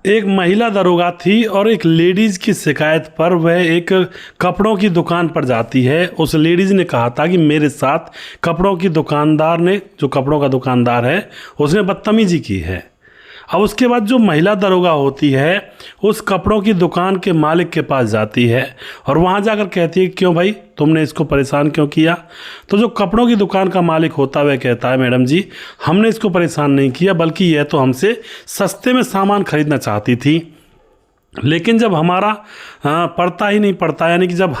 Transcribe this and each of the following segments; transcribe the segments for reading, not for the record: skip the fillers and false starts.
एक महिला दरोगा थी और एक लेडीज़ की शिकायत पर वह एक कपड़ों की दुकान पर जाती है। उस लेडीज़ ने कहा था कि मेरे साथ कपड़ों की दुकानदार ने, जो कपड़ों का दुकानदार है, उसने बदतमीजी की है। अब उसके बाद जो महिला दरोगा होती है उस कपड़ों की दुकान के मालिक के पास जाती है और वहाँ जाकर कहती है क्यों भाई, तुमने इसको परेशान क्यों किया। तो जो कपड़ों की दुकान का मालिक होता है वह कहता है मैडम जी, हमने इसको परेशान नहीं किया, बल्कि यह तो हमसे सस्ते में सामान खरीदना चाहती थी, लेकिन जब हमारा पड़ता ही नहीं पड़ता, यानी कि जब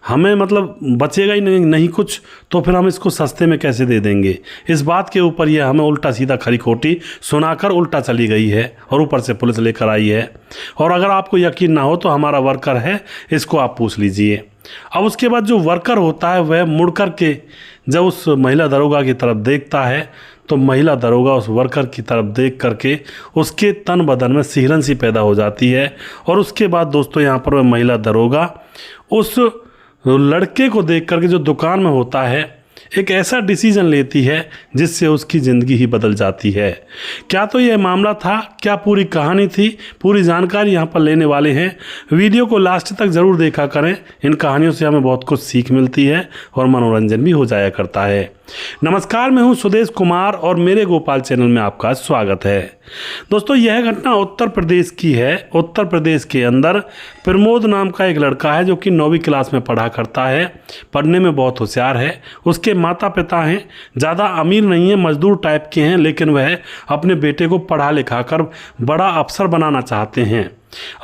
हमें मतलब बचेगा ही नहीं कुछ, तो फिर हम इसको सस्ते में कैसे दे देंगे। इस बात के ऊपर यह हमें उल्टा सीधा खरी खोटी सुनाकर उल्टा चली गई है और ऊपर से पुलिस लेकर आई है। और अगर आपको यकीन ना हो तो हमारा वर्कर है, इसको आप पूछ लीजिए। अब उसके बाद जो वर्कर होता है वह मुड़ कर के जब उस महिला दरोगा की तरफ देखता है तो महिला दरोगा उस वर्कर की तरफ देख करके उसके तन बदन में सिहरन सी पैदा हो जाती है। और उसके बाद दोस्तों यहाँ पर वह महिला दरोगा उस लड़के को देख करके जो दुकान में होता है एक ऐसा डिसीजन लेती है जिससे उसकी ज़िंदगी ही बदल जाती है। क्या तो यह मामला था, क्या पूरी कहानी थी, पूरी जानकारी यहाँ पर लेने वाले हैं। वीडियो को लास्ट तक ज़रूर देखा करें, इन कहानियों से हमें बहुत कुछ सीख मिलती है और मनोरंजन भी हो जाया करता है। नमस्कार, मैं हूँ सुदेश कुमार और मेरे गोपाल चैनल में आपका स्वागत है। दोस्तों, यह घटना उत्तर प्रदेश की है। उत्तर प्रदेश के अंदर प्रमोद नाम का एक लड़का है जो कि 9वीं क्लास में पढ़ा करता है, पढ़ने में बहुत होशियार है। उसके माता पिता हैं, ज़्यादा अमीर नहीं है, मजदूर टाइप के हैं, लेकिन वह अपने बेटे को पढ़ा लिखा कर बड़ा अफसर बनाना चाहते हैं।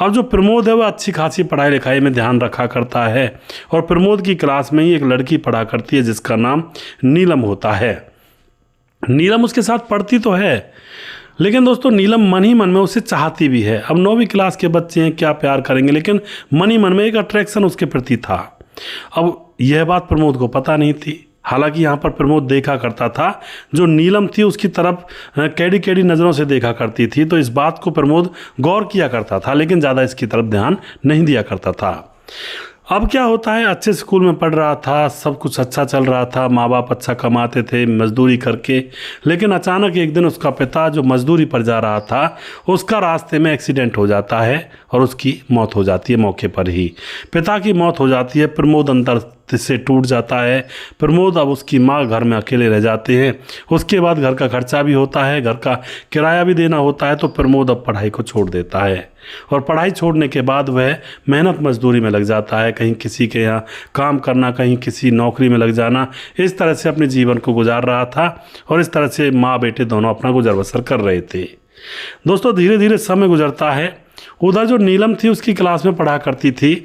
और जो प्रमोद है वह अच्छी खासी पढ़ाई लिखाई में ध्यान रखा करता है और प्रमोद की क्लास में ही एक लड़की पढ़ा करती है जिसका नाम नीलम होता है। नीलम उसके साथ पढ़ती तो है, लेकिन दोस्तों नीलम मन ही मन में उसे चाहती भी है। अब 9वीं क्लास के बच्चे हैं, क्या प्यार करेंगे, लेकिन मन ही मन में एक अट्रैक्शन उसके प्रति था। अब यह बात प्रमोद को पता नहीं थी। हालांकि यहाँ पर प्रमोद देखा करता था, जो नीलम थी उसकी तरफ कैडी कैडी नज़रों से देखा करती थी, तो इस बात को प्रमोद गौर किया करता था, लेकिन ज़्यादा इसकी तरफ ध्यान नहीं दिया करता था। अब क्या होता है, अच्छे स्कूल में पढ़ रहा था, सब कुछ अच्छा चल रहा था, माँ बाप अच्छा कमाते थे मजदूरी करके, लेकिन अचानक एक दिन उसका पिता जो मजदूरी पर जा रहा था उसका रास्ते में एक्सीडेंट हो जाता है और उसकी मौत हो जाती है मौके पर ही। पिता की मौत हो जाती है, प्रमोद अंदर से टूट जाता है। प्रमोद, अब उसकी माँ घर में अकेले रह जाते हैं। उसके बाद घर का खर्चा भी होता है, घर का किराया भी देना होता है, तो प्रमोद अब पढ़ाई को छोड़ देता है। और पढ़ाई छोड़ने के बाद वह मेहनत मजदूरी में लग जाता है, कहीं किसी के यहाँ काम करना, कहीं किसी नौकरी में लग जाना। इस तरह से अपने जीवन को गुजार रहा था और इस तरह से माँ बेटे दोनों अपना गुजर बसर कर रहे थे। दोस्तों, धीरे धीरे समय गुजरता है। उधर जो नीलम थी उसकी क्लास में पढ़ा करती थी,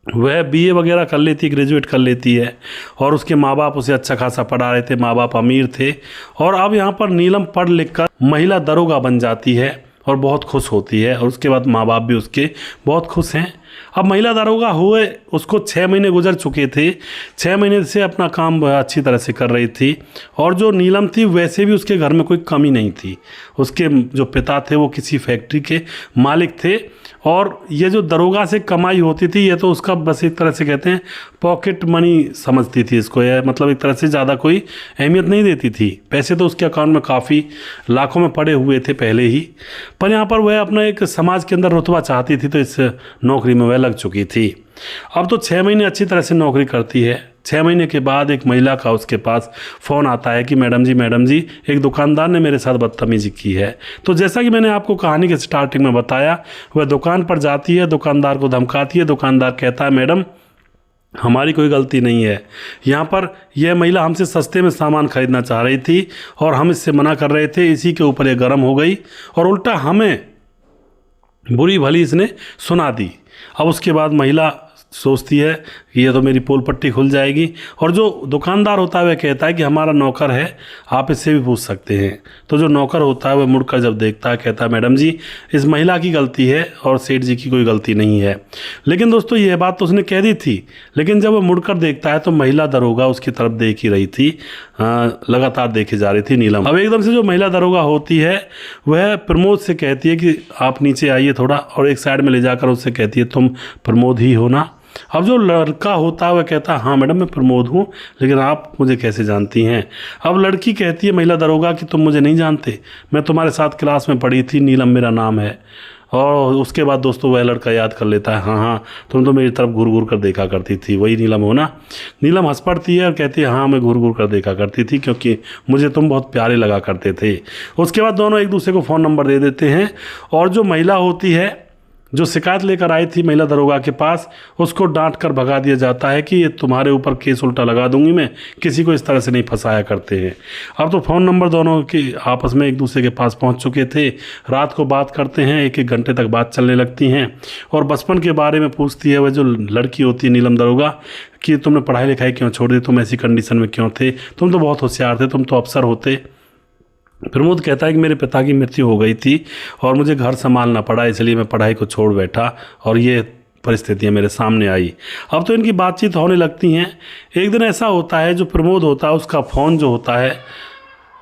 वह बीए वगैरह कर लेती, ग्रेजुएट कर लेती है और उसके माँ बाप उसे अच्छा खासा पढ़ा रहे थे, माँ बाप अमीर थे। और अब यहाँ पर नीलम पढ़ लिख कर महिला दरोगा बन जाती है और बहुत खुश होती है और उसके बाद माँ बाप भी उसके बहुत खुश हैं। अब महिला दरोगा हुए उसको 6 महीने गुजर चुके थे। 6 महीने से अपना काम अच्छी तरह से कर रही थी और जो नीलम थी वैसे भी उसके घर में कोई कमी नहीं थी। उसके जो पिता थे वो किसी फैक्ट्री के मालिक थे और ये जो दरोगा से कमाई होती थी ये तो उसका बस एक तरह से कहते हैं पॉकेट मनी समझती थी इसको, यह मतलब एक तरह से ज़्यादा कोई अहमियत नहीं देती थी। पैसे तो उसके अकाउंट में काफ़ी लाखों में पड़े हुए थे पहले ही, पर यहाँ पर वह अपना एक समाज के अंदर रुतबा चाहती थी, तो इस नौकरी में वह लग चुकी थी। अब तो 6 महीने अच्छी तरह से नौकरी करती है। 6 महीने के बाद एक महिला का उसके पास फ़ोन आता है कि मैडम जी एक दुकानदार ने मेरे साथ बदतमीजी की है। तो जैसा कि मैंने आपको कहानी के स्टार्टिंग में बताया, वह दुकान पर जाती है, दुकानदार को धमकाती है। दुकानदार कहता है मैडम हमारी कोई गलती नहीं है, यहाँ पर यह महिला हमसे सस्ते में सामान खरीदना चाह रही थी और हम इससे मना कर रहे थे, इसी के ऊपर यह गर्म हो गई और उल्टा हमें बुरी भली इसने सुना दी। अब उसके बाद महिला सोचती है कि ये तो मेरी पोल पट्टी खुल जाएगी और जो दुकानदार होता है वह कहता है कि हमारा नौकर है, आप इससे भी पूछ सकते हैं। तो जो नौकर होता है वह मुड़कर जब देखता है कहता है मैडम जी इस महिला की गलती है और सेठ जी की कोई गलती नहीं है। लेकिन दोस्तों यह बात तो उसने कह दी थी, लेकिन जब वह मुड़कर देखता है तो महिला दरोगा उसकी तरफ देख ही रही थी, लगातार देखी जा रही थी नीलम। अब एकदम से जो महिला दरोगा होती है वह प्रमोद से कहती है कि आप नीचे आइए थोड़ा, और एक साइड में ले जाकर उससे कहती है तुम प्रमोद ही हो ना। अब जो लड़का होता है वह कहता है हाँ मैडम मैं प्रमोद हूँ, लेकिन आप मुझे कैसे जानती हैं। अब लड़की कहती है महिला दरोगा कि तुम मुझे नहीं जानते, मैं तुम्हारे साथ क्लास में पढ़ी थी, नीलम मेरा नाम है। और उसके बाद दोस्तों वह लड़का याद कर लेता है हाँ तुम तो मेरी तरफ घूर घूर कर देखा करती थी, वही नीलम हो ना। नीलम हंस पड़ती है और कहती है हाँ मैं घूर घूर कर देखा करती थी क्योंकि मुझे तुम बहुत प्यारे लगा करते थे। उसके बाद दोनों एक दूसरे को फ़ोन नंबर दे देते हैं और जो महिला होती है जो शिकायत लेकर आई थी महिला दरोगा के पास, उसको डांट कर भगा दिया जाता है कि ये तुम्हारे ऊपर केस उल्टा लगा दूंगी मैं, किसी को इस तरह से नहीं फंसाया करते हैं। अब तो फ़ोन नंबर दोनों के आपस में एक दूसरे के पास पहुंच चुके थे। रात को बात करते हैं, एक एक घंटे तक बात चलने लगती हैं और बचपन के बारे में पूछती है वह जो लड़की होती है नीलम दरोगा कि तुमने पढ़ाई लिखाई क्यों छोड़ दी, तुम ऐसी कंडीशन में क्यों थे, तुम तो बहुत होशियार थे, तुम तो अफसर होते। प्रमोद कहता है कि मेरे पिता की मृत्यु हो गई थी और मुझे घर संभालना पड़ा, इसलिए मैं पढ़ाई को छोड़ बैठा और ये परिस्थितियाँ मेरे सामने आई। अब तो इनकी बातचीत होने लगती हैं। एक दिन ऐसा होता है जो प्रमोद होता है उसका फ़ोन जो होता है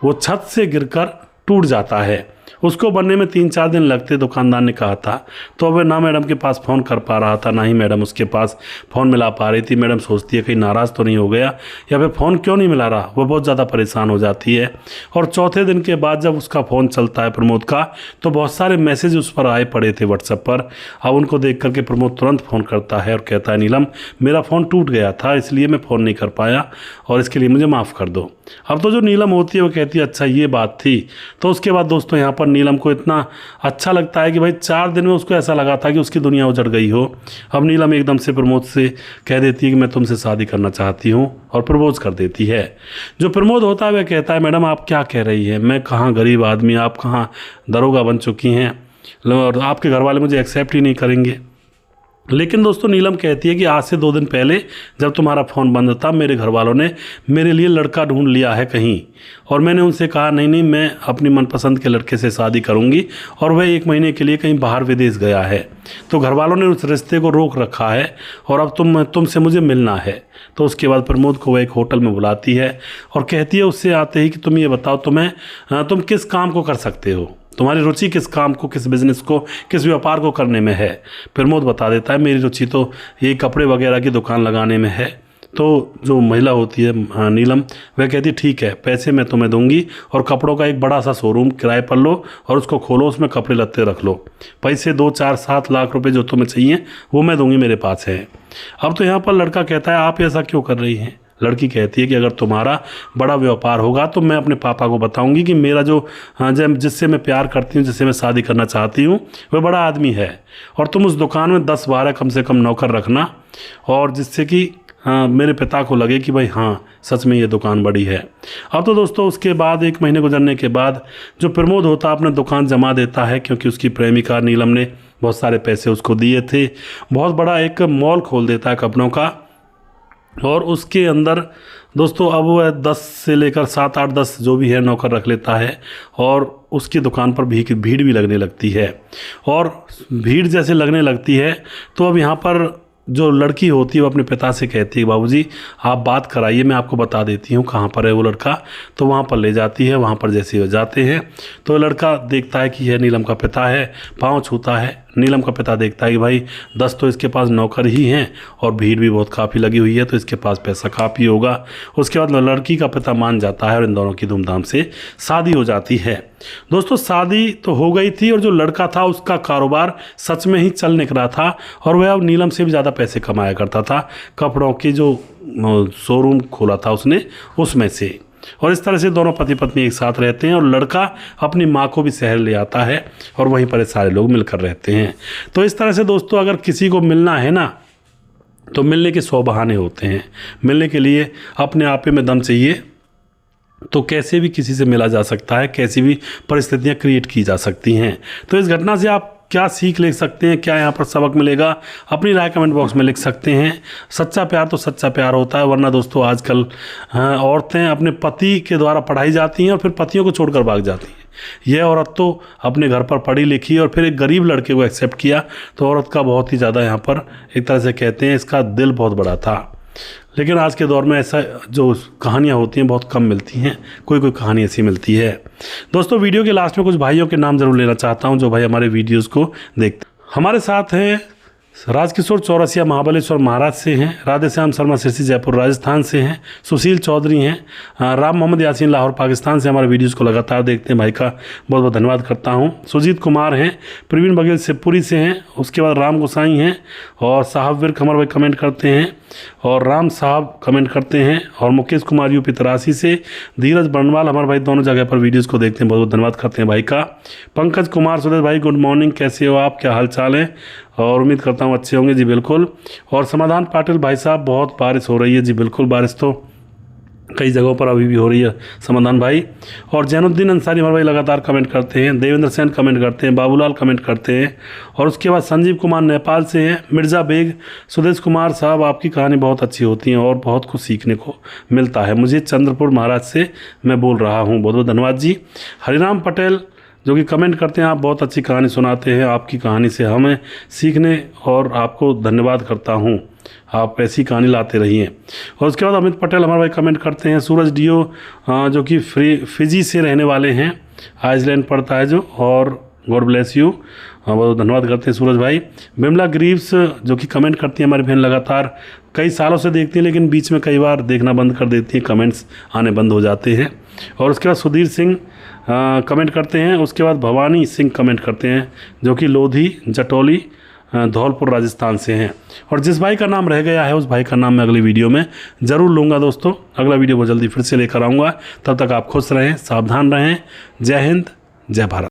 वो छत से गिरकर टूट जाता है। उसको बनने में 3-4 दिन लगते दुकानदार ने कहा था। तो वह ना मैडम के पास फ़ोन कर पा रहा था, ना ही मैडम उसके पास फ़ोन मिला पा रही थी। मैडम सोचती है कहीं नाराज़ तो नहीं हो गया या फिर फ़ोन क्यों नहीं मिला रहा, वह बहुत ज़्यादा परेशान हो जाती है। और चौथे दिन के बाद जब उसका फ़ोन चलता है प्रमोद का, तो बहुत सारे मैसेज उस पर आए पड़े थे व्हाट्सएप पर। अब उनको देख करके प्रमोद तुरंत फ़ोन करता है और कहता है नीलम मेरा फ़ोन टूट गया था इसलिए मैं फ़ोन नहीं कर पाया और इसके लिए मुझे माफ़ कर दो। अब तो जो नीलम होती है वो कहती है अच्छा ये बात थी। तो उसके बाद दोस्तों यहाँ पर नीलम को इतना अच्छा लगता है कि भाई 4 दिन में उसको ऐसा लगा था कि उसकी दुनिया उजड़ गई हो। अब नीलम एकदम से प्रमोद से कह देती है कि मैं तुमसे शादी करना चाहती हूँ और प्रपोज कर देती है। जो प्रमोद होता है वह कहता है मैडम आप क्या कह रही हैं, मैं कहाँ गरीब आदमी, आप कहाँ दरोगा बन चुकी हैं और आपके घर वाले मुझे एक्सेप्ट ही नहीं करेंगे। लेकिन दोस्तों नीलम कहती है कि आज से 2 दिन पहले जब तुम्हारा फ़ोन बंद था मेरे घर वालों ने मेरे लिए लड़का ढूंढ लिया है कहीं, और मैंने उनसे कहा नहीं मैं अपनी मनपसंद के लड़के से शादी करूंगी और वह 1 महीने के लिए कहीं बाहर विदेश गया है। तो घर वालों ने उस रिश्ते को रोक रखा है और अब तुमसे मुझे मिलना है। तो उसके बाद प्रमोद को वह एक होटल में बुलाती है और कहती है उससे आते ही कि तुम ये बताओ तुम किस काम को कर सकते हो, तुम्हारी रुचि किस काम को, किस बिज़नेस को, किस व्यापार को करने में है। प्रमोद बता देता है मेरी रुचि तो ये कपड़े वगैरह की दुकान लगाने में है। तो जो महिला होती है नीलम वह कहती ठीक है पैसे मैं तुम्हें दूंगी और कपड़ों का एक बड़ा सा शोरूम किराए पर लो और उसको खोलो, उसमें कपड़े लत्ते रख लो, पैसे 2-4-7 लाख रुपए जो तुम्हें चाहिए वो मैं दूंगी, मेरे पास है। अब तो यहाँ पर लड़का कहता है आप ऐसा क्यों कर रही हैं। लड़की कहती है कि अगर तुम्हारा बड़ा व्यापार होगा तो मैं अपने पापा को बताऊंगी कि मेरा जो जिससे मैं प्यार करती हूँ, जिससे मैं शादी करना चाहती हूँ वह बड़ा आदमी है और तुम उस दुकान में 10-12 कम से कम नौकर रखना, और जिससे कि मेरे पिता को लगे कि भाई हाँ सच में ये दुकान बड़ी है। अब तो दोस्तों उसके बाद 1 महीने गुजरने के बाद जो प्रमोद होता अपने दुकान जमा देता है क्योंकि उसकी प्रेमिका नीलम ने बहुत सारे पैसे उसको दिए थे। बहुत बड़ा एक मॉल खोल देता है कपड़ों का और उसके अंदर दोस्तों अब वह 10 से लेकर 7-8-10 जो भी है नौकर रख लेता है और उसकी दुकान पर भीड़ भी लगने लगती है। और भीड़ जैसे लगने लगती है तो अब यहाँ पर जो लड़की होती है वो अपने पिता से कहती है बाबूजी आप बात कराइए, मैं आपको बता देती हूँ कहाँ पर है वो लड़का। तो वहाँ पर ले जाती है। वहाँ पर जैसे वो जाते हैं तो लड़का देखता है कि यह नीलम का पिता है, पाँव छूता है। नीलम का पिता देखता है कि भाई 10 तो इसके पास नौकर ही हैं और भीड़ भी बहुत काफ़ी लगी हुई है तो इसके पास पैसा काफ़ी होगा। उसके बाद लड़की का पिता मान जाता है और इन दोनों की धूमधाम से शादी हो जाती है। दोस्तों शादी तो हो गई थी और जो लड़का था उसका कारोबार सच में ही चल निकला था और वह अब नीलम से भी ज़्यादा पैसे कमाया करता था। कपड़ों की जो शोरूम खोला था उसने उसमें से, और इस तरह से दोनों पति पत्नी एक साथ रहते हैं और लड़का अपनी माँ को भी शहर ले आता है और वहीं पर सारे लोग मिलकर रहते हैं। तो इस तरह से दोस्तों अगर किसी को मिलना है ना तो मिलने के 100 बहाने होते हैं। मिलने के लिए अपने आपे में दम चाहिए तो कैसे भी किसी से मिला जा सकता है, कैसी भी परिस्थितियाँ क्रिएट की जा सकती हैं। तो इस घटना से आप क्या सीख ले सकते हैं, क्या यहाँ पर सबक मिलेगा, अपनी राय कमेंट बॉक्स में लिख सकते हैं। सच्चा प्यार तो सच्चा प्यार होता है, वरना दोस्तों आजकल औरतें अपने पति के द्वारा पढ़ाई जाती हैं और फिर पतियों को छोड़कर भाग जाती हैं। यह औरत तो अपने घर पर पढ़ी लिखी और फिर एक गरीब लड़के को एक्सेप्ट किया, तो औरत का बहुत ही ज़्यादा यहाँ पर एक तरह से कहते हैं इसका दिल बहुत बड़ा था। लेकिन आज के दौर में ऐसा जो कहानियाँ होती हैं बहुत कम मिलती हैं, कोई कोई कहानी ऐसी मिलती है। दोस्तों वीडियो के लास्ट में कुछ भाइयों के नाम ज़रूर लेना चाहता हूं जो भाई हमारे वीडियोस को देखते हैं। हमारे साथ हैं राजकिशोर चौरसिया महाबलेश्वर महाराष्ट्र से हैं। राधे श्याम शर्मा सिरसी जयपुर राजस्थान से हैं। सुशील चौधरी हैं। राम मोहम्मद यासीन लाहौर पाकिस्तान से हमारे वीडियोस को लगातार देखते हैं, भाई का बहुत बहुत धन्यवाद करता हूं। सुजीत कुमार हैं। प्रवीण बघेल शिवपुरी से हैं। उसके बाद राम गोसाई हैं और साहब विर्क हमारे भाई कमेंट करते हैं और राम साहब कमेंट करते हैं और मुकेश कुमार यूपी तरासी से। धीरज बर्नवाल हमारे भाई दोनों जगह पर वीडियोज़ को देखते हैं, बहुत बहुत धन्यवाद करते हैं भाई का। पंकज कुमार सुरेश भाई गुड मॉर्निंग, कैसे हो आप, क्या हाल चाल है, और उम्मीद करता हूँ अच्छे होंगे जी बिल्कुल। और समाधान पाटिल भाई साहब बहुत बारिश हो रही है जी बिल्कुल, बारिश तो कई जगहों पर अभी भी हो रही है समाधान भाई। और जैनुद्दीन अंसारी हमारे भाई लगातार कमेंट करते हैं। देवेंद्र सेन कमेंट करते हैं। बाबूलाल कमेंट करते हैं। और उसके बाद संजीव कुमार नेपाल से हैं। मिर्ज़ा बेग सुदेश कुमार साहब आपकी कहानी बहुत अच्छी होती है और बहुत कुछ सीखने को मिलता है। मुझे चंद्रपुर महाराष्ट्र से मैं बोल रहा हूँ, बहुत बहुत धन्यवाद जी। हरिराम पटेल जो कि कमेंट करते हैं, आप बहुत अच्छी कहानी सुनाते हैं, आपकी कहानी से हमें सीखने और आपको धन्यवाद करता हूं, आप ऐसी कहानी लाते रहिए। और उसके बाद अमित पटेल हमारे भाई कमेंट करते हैं। सूरज डीओ जो कि फिजी से रहने वाले हैं, आइसलैंड पड़ता है जो, और गॉड ब्लेस यू, बहुत धन्यवाद करते हैं सूरज भाई। बिमला ग्रीव्स जो कि कमेंट करती हैं, हमारी बहन लगातार कई सालों से देखती हैं लेकिन बीच में कई बार देखना बंद कर देती हैं, कमेंट्स आने बंद हो जाते हैं। और उसके बाद सुधीर सिंह कमेंट करते हैं। उसके बाद भवानी सिंह कमेंट करते हैं जो कि लोधी जटौली धौलपुर राजस्थान से हैं। और जिस भाई का नाम रह गया है उस भाई का नाम मैं अगली वीडियो में ज़रूर लूँगा दोस्तों। अगला वीडियो बहुत जल्दी फिर से लेकर आऊँगा, तब तक आप खुश रहें, सावधान रहें। जय हिंद, जय भारत।